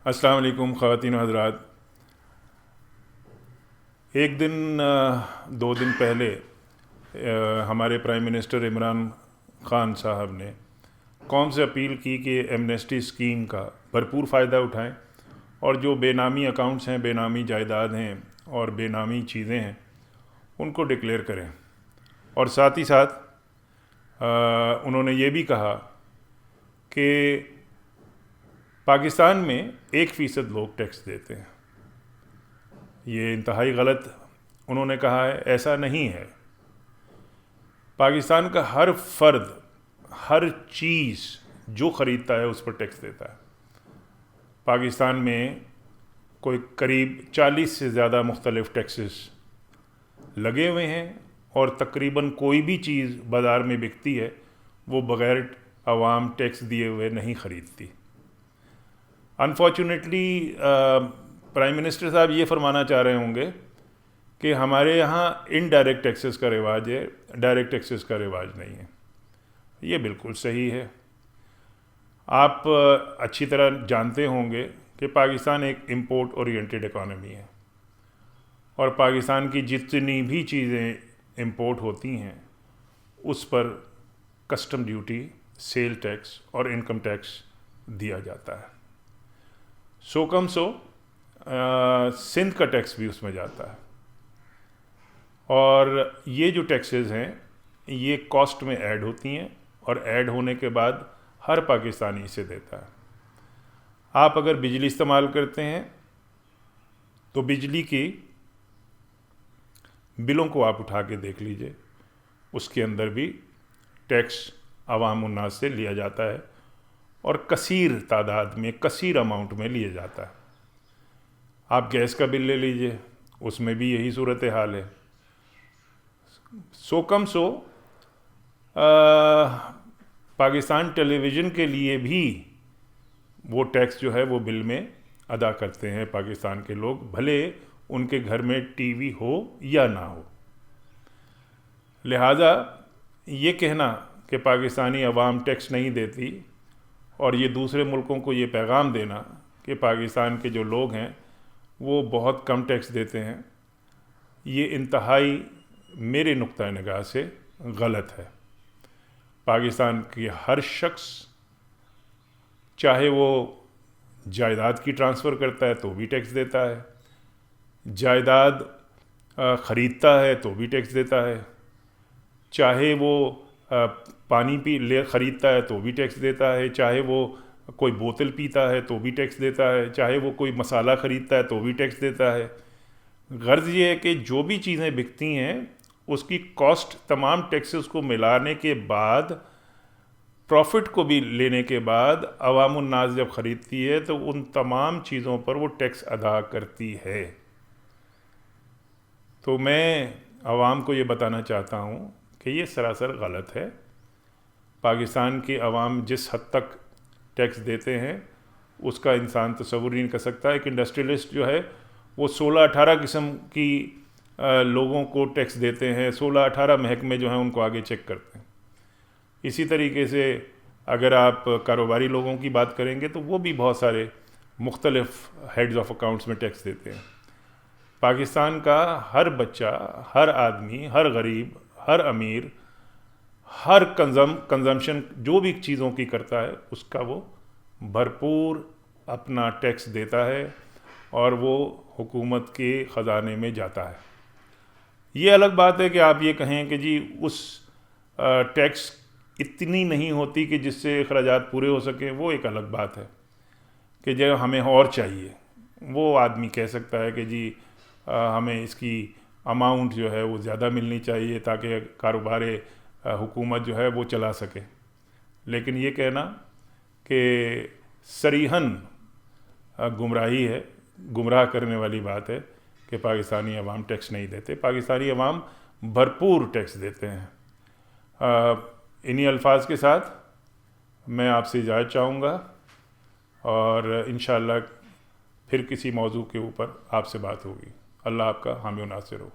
السلام علیکم خواتین و حضرات. ایک دن 2 دن پہلے ہمارے پرائم منسٹر عمران خان صاحب نے قوم سے اپیل کی کہ ایمنیسٹی اسکیم کا بھرپور فائدہ اٹھائیں اور جو بے نامی اکاؤنٹس ہیں، بے نامی جائیداد ہیں اور بے نامی چیزیں ہیں ان کو ڈکلیئر کریں. اور ساتھ ہی ساتھ انہوں نے یہ بھی کہا کہ پاکستان میں 1% لوگ ٹیکس دیتے ہیں. یہ انتہائی غلط انہوں نے کہا ہے، ایسا نہیں ہے. پاکستان کا ہر فرد ہر چیز جو خریدتا ہے اس پر ٹیکس دیتا ہے. پاکستان میں کوئی قریب 40 سے زیادہ مختلف ٹیکسز لگے ہوئے ہیں اور تقریباً کوئی بھی چیز بازار میں بکتی ہے وہ بغیر عوام ٹیکس دیے ہوئے نہیں خریدتی. انفارچونیٹلی پرائم منسٹر صاحب یہ فرمانا چاہ رہے ہوں گے کہ ہمارے یہاں انڈائریکٹ ٹیکسز کا رواج ہے، ڈائریکٹ ٹیکسز کا رواج نہیں ہے. یہ بالکل صحیح ہے. آپ اچھی طرح جانتے ہوں گے کہ پاکستان ایک امپورٹ اورینٹڈ اکانومی ہے اور پاکستان کی جتنی بھی چیزیں امپورٹ ہوتی ہیں اس پر کسٹم ڈیوٹی، سیل ٹیکس اور انکم ٹیکس دیا جاتا ہے. سو کم سو سندھ کا ٹیکس بھی اس میں جاتا ہے. اور یہ جو ٹیکسز ہیں یہ کاسٹ میں ایڈ ہوتی ہیں اور ایڈ ہونے کے بعد ہر پاکستانی اسے دیتا ہے. آپ اگر بجلی استعمال کرتے ہیں تو بجلی کی بلوں کو آپ اٹھا کے دیکھ لیجئے، اس کے اندر بھی ٹیکس عوام الناس سے لیا جاتا ہے اور کثیر تعداد میں، کثیر اماؤنٹ میں لیا جاتا ہے. آپ گیس کا بل لے لیجئے، اس میں بھی یہی صورتحال ہے. سو کم سو پاکستان ٹیلی ویژن کے لیے بھی وہ ٹیکس جو ہے وہ بل میں ادا کرتے ہیں پاکستان کے لوگ، بھلے ان کے گھر میں ٹی وی ہو یا نہ ہو. لہٰذا یہ کہنا کہ پاکستانی عوام ٹیکس نہیں دیتی اور یہ دوسرے ملکوں کو یہ پیغام دینا کہ پاکستان کے جو لوگ ہیں وہ بہت کم ٹیکس دیتے ہیں، یہ انتہائی میرے نقطۂ نگاہ سے غلط ہے. پاکستان کے ہر شخص چاہے وہ جائیداد کی ٹرانسفر کرتا ہے تو بھی ٹیکس دیتا ہے، جائیداد خریدتا ہے تو بھی ٹیکس دیتا ہے، چاہے وہ پانی خریدتا ہے تو بھی ٹیکس دیتا ہے، چاہے وہ کوئی بوتل پیتا ہے تو بھی ٹیکس دیتا ہے، چاہے وہ کوئی مسالہ خریدتا ہے تو بھی ٹیکس دیتا ہے. غرض یہ ہے کہ جو بھی چیزیں بکتی ہیں اس کی کاسٹ تمام ٹیکسز کو ملانے کے بعد، پروفٹ کو بھی لینے کے بعد عوام الناس جب خریدتی ہے تو ان تمام چیزوں پر وہ ٹیکس ادا کرتی ہے. تو میں عوام کو یہ بتانا چاہتا ہوں کہ یہ سراسر غلط ہے. پاکستان کی عوام جس حد تک ٹیکس دیتے ہیں اس کا انسان تصور نہیں کر سکتا. ایک انڈسٹریلسٹ جو ہے وہ 16-18 قسم کی لوگوں کو ٹیکس دیتے ہیں، 16-18 محکمے جو ہیں ان کو آگے چیک کرتے ہیں. اسی طریقے سے اگر آپ کاروباری لوگوں کی بات کریں گے تو وہ بھی بہت سارے مختلف ہیڈز آف اکاؤنٹس میں ٹیکس دیتے ہیں. پاکستان کا ہر بچہ، ہر آدمی، ہر غریب، ہر امیر، ہر کنزمپشن جو بھی چیزوں کی کرتا ہے اس کا وہ بھرپور اپنا ٹیکس دیتا ہے اور وہ حکومت کے خزانے میں جاتا ہے. یہ الگ بات ہے کہ آپ یہ کہیں کہ جی اس ٹیکس اتنی نہیں ہوتی کہ جس سے اخراجات پورے ہو سکیں، وہ ایک الگ بات ہے کہ جو ہمیں اور چاہیے. وہ آدمی کہہ سکتا ہے کہ جی ہمیں اس کی اماؤنٹ جو ہے وہ زیادہ ملنی چاہیے تاکہ کاروبار حکومت جو ہے وہ چلا سکے. لیکن یہ کہنا کہ صریحاً گمراہی ہے، گمراہ کرنے والی بات ہے کہ پاکستانی عوام ٹیکس نہیں دیتے. پاکستانی عوام بھرپور ٹیکس دیتے ہیں. انہی الفاظ کے ساتھ میں آپ سے اجازت چاہوں گا اور انشاءاللہ پھر کسی موضوع کے اوپر آپ سے بات ہوگی. اللہ آپ کا حامی و ناصر ہو.